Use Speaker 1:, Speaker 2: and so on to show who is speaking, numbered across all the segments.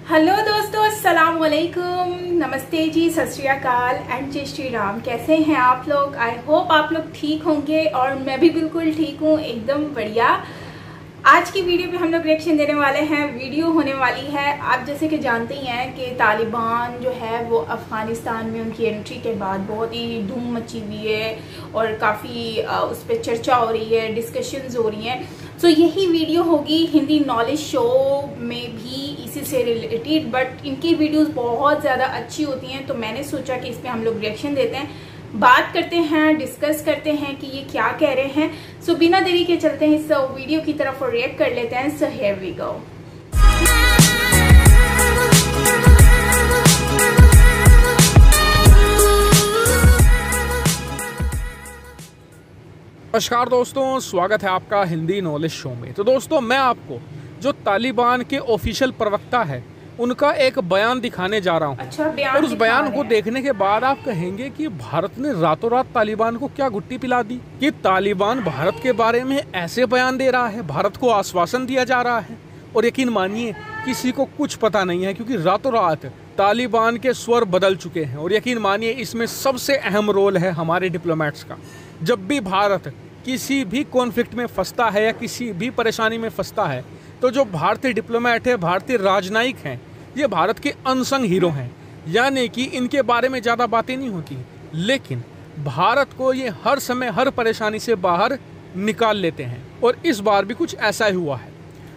Speaker 1: Hello दोस्तों, अस्सलाम वालेकुम, नमस्ते जी, सत श्री अकाल एंड जय श्री राम। कैसे हैं आप लोग? आई होप आप लोग ठीक होंगे और मैं भी बिल्कुल ठीक हूँ, एकदम बढ़िया। आज की वीडियो में हम लोग रिएक्शन देने वाले हैं। वीडियो होने वाली है, आप जैसे कि जानते ही हैं कि तालिबान जो है वो अफ़गानिस्तान में उनकी एंट्री के बाद बहुत ही धूम मची हुई है और काफ़ी उस पर चर्चा हो रही है, डिस्कशंस हो रही हैं। तो यही वीडियो होगी हिंदी नॉलेज शो में भी इसी से रिलेटेड, बट इनकी वीडियोस बहुत ज़्यादा अच्छी होती हैं, तो मैंने सोचा कि इस पर हम लोग रिएक्शन देते हैं, बात करते हैं, डिस्कस करते हैं कि ये क्या कह रहे हैं। सो बिना देरी के चलते हैं इस वीडियो की तरफ और रिएक्ट कर लेते हैं। So here we go.
Speaker 2: नमस्कार दोस्तों, स्वागत है आपका हिंदी नॉलेज शो में। तो दोस्तों, मैं आपको जो तालिबान के ऑफिशियल प्रवक्ता है उनका एक बयान दिखाने जा रहा हूँ।
Speaker 1: अच्छा, बयान
Speaker 2: और उस
Speaker 1: दिखा
Speaker 2: बयान
Speaker 1: रहे
Speaker 2: को
Speaker 1: हैं।
Speaker 2: देखने के बाद आप कहेंगे कि भारत ने रातों रात तालिबान को क्या गुट्टी पिला दी कि तालिबान भारत के बारे में ऐसे बयान दे रहा है, भारत को आश्वासन दिया जा रहा है। और यकीन मानिए किसी को कुछ पता नहीं है, क्योंकि रातों रात तालिबान के स्वर बदल चुके हैं। और यकीन मानिए इसमें सबसे अहम रोल है हमारे डिप्लोमेट्स का। जब भी भारत किसी भी कॉन्फ्लिक्ट में फंसता है या किसी भी परेशानी में फंसता है, तो जो भारतीय डिप्लोमेट है, भारतीय राजनयिक हैं, ये भारत के अनसंग हीरो हैं। यानी कि इनके बारे में ज़्यादा बातें नहीं होती, लेकिन भारत को ये हर समय हर परेशानी से बाहर निकाल लेते हैं। और इस बार भी कुछ ऐसा ही हुआ है।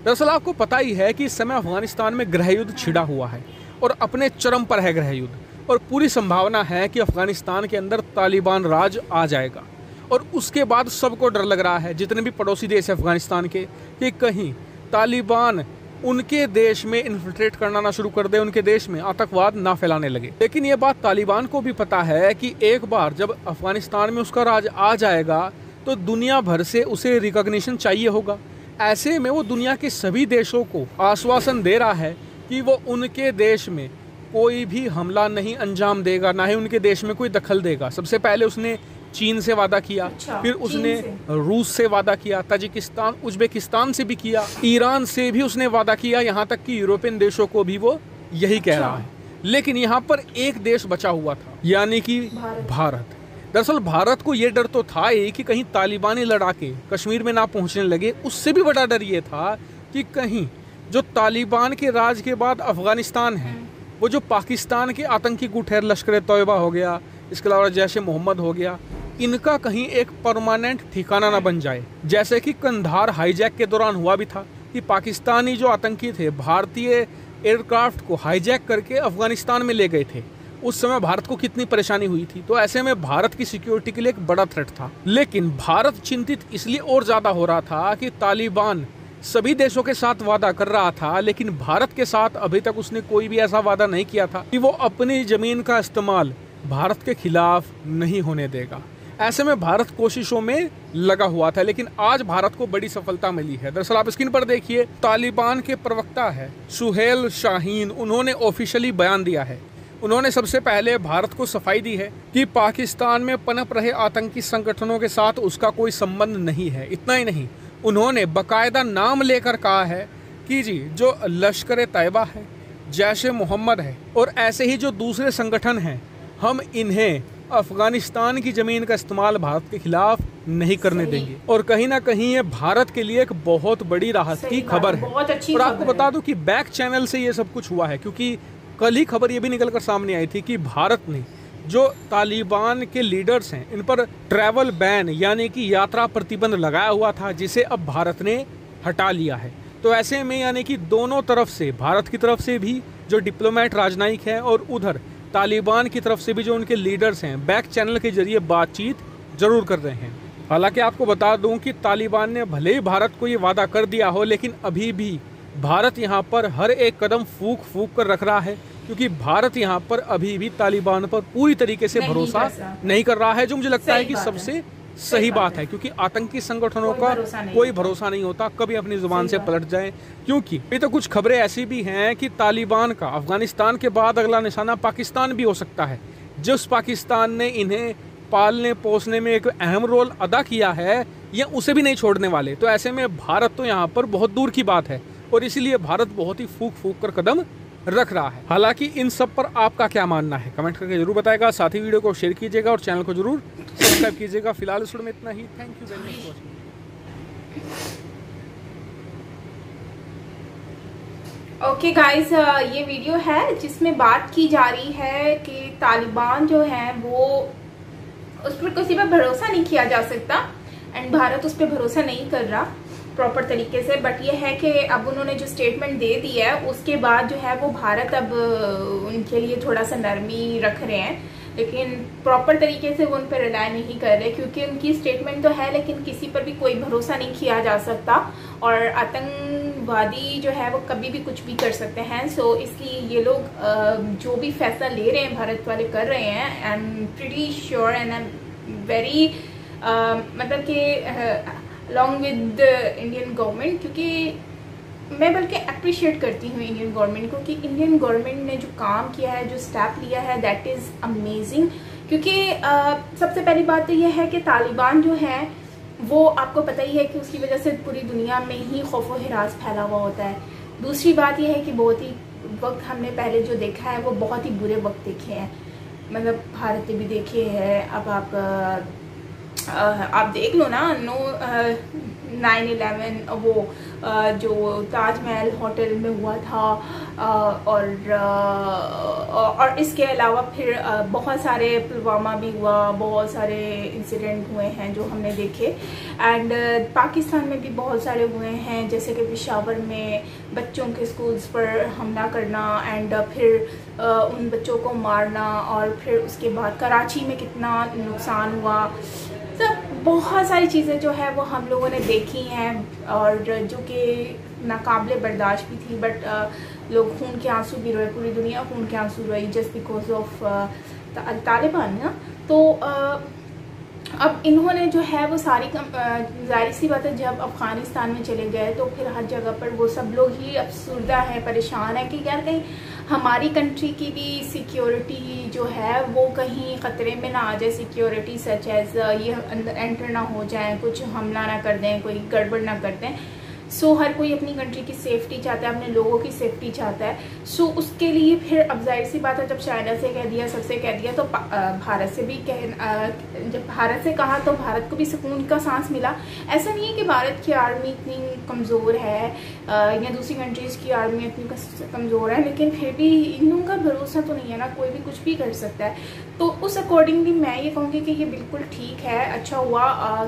Speaker 2: दरअसल आपको पता ही है कि इस समय अफगानिस्तान में गृह युद्ध छिड़ा हुआ है और अपने चरम पर है गृह युद्ध, और पूरी संभावना है कि अफगानिस्तान के अंदर तालिबान राज आ जाएगा। और उसके बाद सबको डर लग रहा है, जितने भी पड़ोसी देश है अफगानिस्तान के, कि कहीं तालिबान उनके देश में इन्फिल्ट्रेट करना ना शुरू कर दे, उनके देश में आतंकवाद ना फैलाने लगे। लेकिन ये बात तालिबान को भी पता है कि एक बार जब अफगानिस्तान में उसका राज आ जाएगा तो दुनिया भर से उसे रिकॉग्निशन चाहिए होगा। ऐसे में वो दुनिया के सभी देशों को आश्वासन दे रहा है कि वो उनके देश में कोई भी हमला नहीं अंजाम देगा, ना ही उनके देश में कोई दखल देगा। सबसे पहले उसने चीन से वादा किया, फिर उसने रूस से वादा किया, ताजिकिस्तान, उज्बेकिस्तान से भी किया, ईरान से भी उसने वादा किया, यहाँ तक कि यूरोपियन देशों को भी वो यही कह रहा है। लेकिन यहाँ पर एक देश बचा हुआ था, यानी कि भारत। दरअसल भारत को ये डर तो था ही कि कहीं तालिबानी लड़ाके कश्मीर में ना पहुँचने लगे। उससे भी बड़ा डर ये था कि कहीं जो तालिबान के राज के बाद अफगानिस्तान है, वो जो पाकिस्तान के आतंकी गुट है, लश्कर तौयबा हो गया, इसके अलावा जैश ए मोहम्मद हो गया, इनका कहीं एक परमानेंट ठिकाना ना बन जाए। जैसे कि कंधार हाईजैक के दौरान हुआ भी था कि पाकिस्तानी जो आतंकी थे भारतीय एयरक्राफ्ट को हाईजैक करके अफगानिस्तान में ले गए थे। उस समय भारत को कितनी परेशानी हुई थी। तो ऐसे में भारत की सिक्योरिटी के लिए एक बड़ा थ्रेट था। लेकिन भारत चिंतित इसलिए और ज़्यादा हो रहा था कि तालिबान सभी देशों के साथ वादा कर रहा था, लेकिन भारत के साथ अभी तक उसने कोई भी ऐसा वादा नहीं किया था कि वो अपनी ज़मीन का इस्तेमाल भारत के खिलाफ नहीं होने देगा। ऐसे में भारत कोशिशों में लगा हुआ था, लेकिन आज भारत को बड़ी सफलता मिली है। दरअसल आप स्क्रीन पर देखिए, तालिबान के प्रवक्ता है सुहेल शाहीन, उन्होंने ऑफिशियली बयान दिया है। उन्होंने सबसे पहले भारत को सफाई दी है कि पाकिस्तान में पनप रहे आतंकी संगठनों के साथ उसका कोई संबंध नहीं है। इतना ही नहीं, उन्होंने बाकायदा नाम लेकर कहा है कि जी जो लश्कर तैयबा है, जैश ए मोहम्मद है और ऐसे ही जो दूसरे संगठन हैं, हम इन्हें अफगानिस्तान की जमीन का इस्तेमाल भारत के खिलाफ नहीं करने देंगे। और कहीं ना कहीं ये भारत के लिए एक बहुत बड़ी राहत की खबर है। और आपको बता दूं कि बैक चैनल से ये सब कुछ हुआ है, क्योंकि कल ही खबर ये भी निकल कर सामने आई थी कि भारत ने जो तालिबान के लीडर्स हैं इन पर ट्रैवल बैन यानी कि यात्रा प्रतिबंध लगाया हुआ था, जिसे अब भारत ने हटा लिया है। तो ऐसे में यानी कि दोनों तरफ से, भारत की तरफ से भी जो डिप्लोमेट राजनयिक है और उधर तालिबान की तरफ से भी जो उनके लीडर्स हैं, बैक चैनल के जरिए बातचीत जरूर कर रहे हैं। हालांकि आपको बता दूं कि तालिबान ने भले ही भारत को ये वादा कर दिया हो, लेकिन अभी भी भारत यहाँ पर हर एक कदम फूंक फूंक कर रख रहा है, क्योंकि भारत यहाँ पर अभी भी तालिबान पर पूरी तरीके से भरोसा नहीं कर रहा है, जो मुझे लगता है कि सबसे सही बात है। क्योंकि आतंकी संगठनों का कोई भरोसा नहीं होता, कभी अपनी जुबान से पलट जाए। क्योंकि ये तो कुछ खबरें ऐसी भी हैं कि तालिबान का अफगानिस्तान के बाद अगला निशाना पाकिस्तान भी हो सकता है, जिस पाकिस्तान ने इन्हें पालने पोसने में एक अहम रोल अदा किया है, ये उसे भी नहीं छोड़ने वाले। तो ऐसे में भारत तो यहाँ पर बहुत दूर की बात है, और इसीलिए भारत बहुत ही फूंक फूंक कर कदम रख रहा है। हालांकि इन सब पर आपका क्या मानना है कमेंट करके जरूर बताएगा। साथ ही वीडियो को शेयर कीजिएगा और चैनल को जरूर सब्सक्राइब कीजिएगा। फिलहाल इस वीडियो में इतना ही। Thank you very much for watching.
Speaker 1: Okay guys, ये वीडियो है जिसमें बात की जा रही है कि तालिबान जो है वो उस पर किसी पर भरोसा नहीं किया जा सकता एंड भारत उस पर भरोसा नहीं कर रहा प्रॉपर तरीके से। बट ये है कि अब उन्होंने जो स्टेटमेंट दे दी है उसके बाद जो है वो भारत अब उनके लिए थोड़ा सा नरमी रख रहे हैं, लेकिन प्रॉपर तरीके से वो उन पर रिलाय नहीं कर रहे क्योंकि उनकी स्टेटमेंट तो है लेकिन किसी पर भी कोई भरोसा नहीं किया जा सकता और आतंकवादी जो है वो कभी भी कुछ भी कर सकते हैं। सो इसलिए ये लोग जो भी फैसला ले रहे हैं भारत वाले कर रहे हैं। I am pretty sure and I am very मतलब कि अलॉन्ग विद इंडियन गवर्नमेंट, क्योंकि मैं बल्कि अप्रिशिएट करती हूँ इंडियन गवर्नमेंट को कि इंडियन गवर्नमेंट ने जो काम किया है, जो स्टेप लिया है, दैट इज़ अमेजिंग। क्योंकि सबसे पहली बात तो यह है कि तालिबान जो है वो आपको पता ही है कि उसकी वजह से पूरी दुनिया में ही खौफ व हिरास फैला हुआ होता है। दूसरी बात यह है कि बहुत ही वक्त हमने पहले जो देखा है वो बहुत ही बुरे वक्त देखे हैं, मतलब भारत ने भी देखे हैं। अब आप देख लो ना, 9/11 वो जो ताजमहल होटल में हुआ था और इसके अलावा फिर बहुत सारे पुलवामा भी हुआ, बहुत सारे इंसिडेंट हुए हैं जो हमने देखे। एंड पाकिस्तान में भी बहुत सारे हुए हैं, जैसे कि पेशावर में बच्चों के स्कूल्स पर हमला करना एंड फिर उन बच्चों को मारना और फिर उसके बाद कराची में कितना नुकसान हुआ। सब बहुत सारी चीज़ें जो है वो हम लोगों ने देखी हैं और जो कि नाकाबिले बर्दाश्त भी थी। बट लोग खून के आंसू भी रोए, पूरी दुनिया खून के आंसू रोई जस्ट बिकॉज ऑफ तालिबान ना। तो अब इन्होंने जो है वो सारी जाहिर सी बात है, जब अफ़गानिस्तान में चले गए तो फिर हर जगह पर वो सब लोग ही अफसुर्दा है, परेशान है कि यार कहीं हमारी कंट्री की भी सिक्योरिटी जो है वो कहीं ख़तरे में ना आ जाए, सिक्योरिटी सच एज ये अंदर एंटर ना हो जाए, कुछ हमला ना कर दें, कोई गड़बड़ ना कर दें। सो हर कोई अपनी कंट्री की सेफ्टी चाहता है, अपने लोगों की सेफ्टी चाहता है। सो उसके लिए फिर अब जाहिर सी बात है, जब चाइना से कह दिया, सबसे कह दिया, तो भारत से भी जब भारत से कहा तो भारत को भी सुकून का सांस मिला। ऐसा नहीं है कि भारत की आर्मी इतनी कमज़ोर है या दूसरी कंट्रीज़ की आर्मी इतनी कमज़ोर है, लेकिन फिर भी इन लोगों का भरोसा तो नहीं है ना, कोई भी कुछ भी कर सकता है। तो उस अकॉर्डिंगली मैं ये कहूँगी कि ये बिल्कुल ठीक है, अच्छा हुआ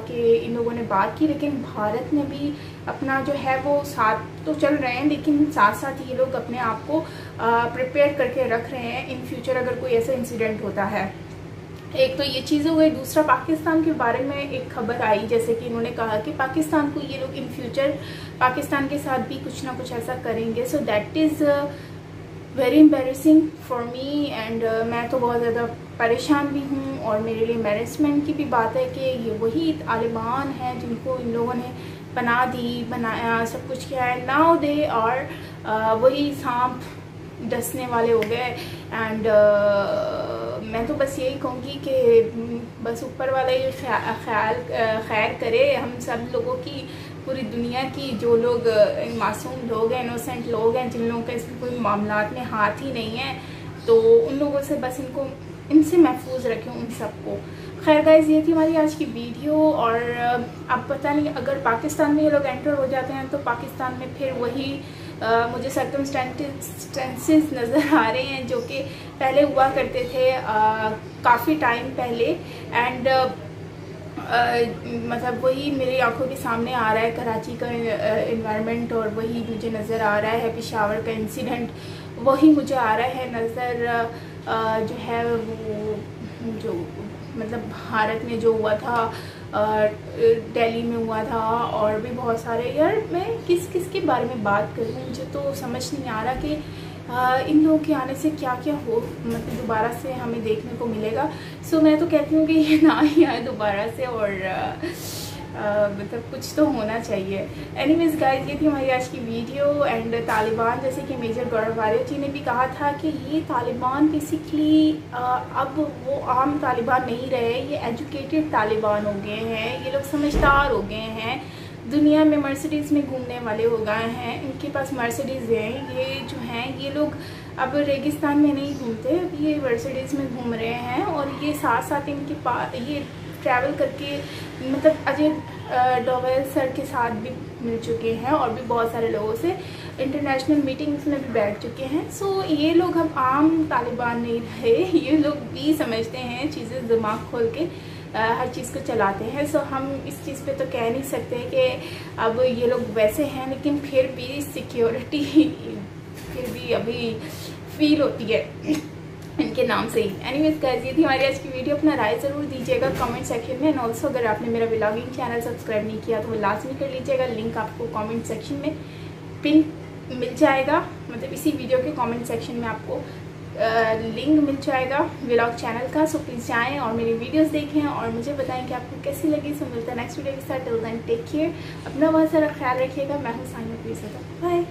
Speaker 1: कि इन लोगों ने बात की। लेकिन भारत ने भी अपना जो है वो साथ तो चल रहे हैं, लेकिन साथ साथ ये लोग अपने आप को प्रिपेयर करके रख रहे हैं इन फ्यूचर अगर कोई ऐसा इंसिडेंट होता है। एक तो ये चीज़ हो गई। दूसरा, पाकिस्तान के बारे में एक खबर आई, जैसे कि इन्होंने कहा कि पाकिस्तान को ये लोग इन फ्यूचर पाकिस्तान के साथ भी कुछ ना कुछ ऐसा करेंगे। So that is very embarrassing for me and मैं तो बहुत ज़्यादा परेशान भी हूँ। और मेरे लिए एम्बेरसमेंट की भी बात है कि ये वही तालिबान हैं जिनको इन लोगों ने बना दी, बनाया, सब कुछ किया है। नाउ दे और वही सांप डसने वाले हो गए। एंड मैं तो बस यही कहूँगी कि बस ऊपर वाला ये खैर करे हम सब लोगों की, पूरी दुनिया की। जो लोग मासूम लोग हैं, इनोसेंट लोग हैं, जिन लोगों का इसमें कोई मामलात में हाथ ही नहीं है, तो उन लोगों से बस इनसे महफूज रखें उन सबको। खैर गाइस, ये थी हमारी आज की वीडियो। और अब पता नहीं अगर पाकिस्तान में ये लोग एंटर हो जाते हैं तो पाकिस्तान में फिर वही मुझे सर्कमस्टेंसेस नज़र आ रहे हैं जो कि पहले हुआ करते थे काफ़ी टाइम पहले। एंड मतलब वही मेरी आंखों के सामने आ रहा है कराची का इन्वायरमेंट, और वही मुझे नज़र आ रहा है पेशावर का इंसिडेंट, वही मुझे आ रहा है नज़र जो है वो जो मतलब भारत में जो हुआ था, दिल्ली में हुआ था, और भी बहुत सारे। यार मैं किस के बारे में बात करूँ, मुझे तो समझ नहीं आ रहा कि इन लोगों के आने से क्या क्या हो, मतलब दोबारा से हमें देखने को मिलेगा। सो मैं तो कहती हूँ कि ये ना ही आए दोबारा से, और मतलब कुछ तो होना चाहिए। एनीवेज गाइस, ये थी हमारी आज की वीडियो। एंड तालिबान, जैसे कि मेजर गौरव जी ने भी कहा था कि ये तालिबान बेसिकली अब वो आम तालिबान नहीं रहे, ये एजुकेटेड तालिबान हो गए हैं, ये लोग समझदार हो गए हैं, दुनिया में मर्सिडीज़ में घूमने वाले हो गए हैं, इनके पास मर्सिडीज़ हैं, ये जो हैं ये लोग अब रेगिस्तान में नहीं घूमते, अब ये मर्सिडीज में घूम रहे हैं। और ये साथ साथ इनके पास ये ट्रैवल करके मतलब अजय डोभाल सर के साथ भी मिल चुके हैं और भी बहुत सारे लोगों से इंटरनेशनल मीटिंग्स में भी बैठ चुके हैं। सो ये लोग अब आम तालिबान नहीं रहे, ये लोग भी समझते हैं चीज़ें, दिमाग खोल के हर चीज़ को चलाते हैं। सो हम इस चीज़ पे तो कह नहीं सकते कि अब ये लोग वैसे हैं, लेकिन फिर भी सिक्योरिटी फिर भी अभी फील होती है इनके नाम से ही। एनीवेज गाइस, ये थी हमारी आज की वीडियो। अपना राय ज़रूर दीजिएगा कमेंट सेक्शन में। एंड ऑल्सो अगर आपने मेरा व्लॉगिंग चैनल सब्सक्राइब नहीं किया तो वो लाजमी कर लीजिएगा, लिंक आपको कमेंट सेक्शन में पिन मिल जाएगा, मतलब इसी वीडियो के कमेंट सेक्शन में आपको लिंक मिल जाएगा व्लॉग चैनल का। सो प्लीज़ जाएँ और मेरी वीडियोस देखें और मुझे बताएं कि आपको कैसी लगी। सो मिलता है नेक्स्ट वीडियो के साथ। टिल देन टेक केयर, अपना बहुत सारा ख्याल रखिएगा। मैं हूँ सानिया, बाय।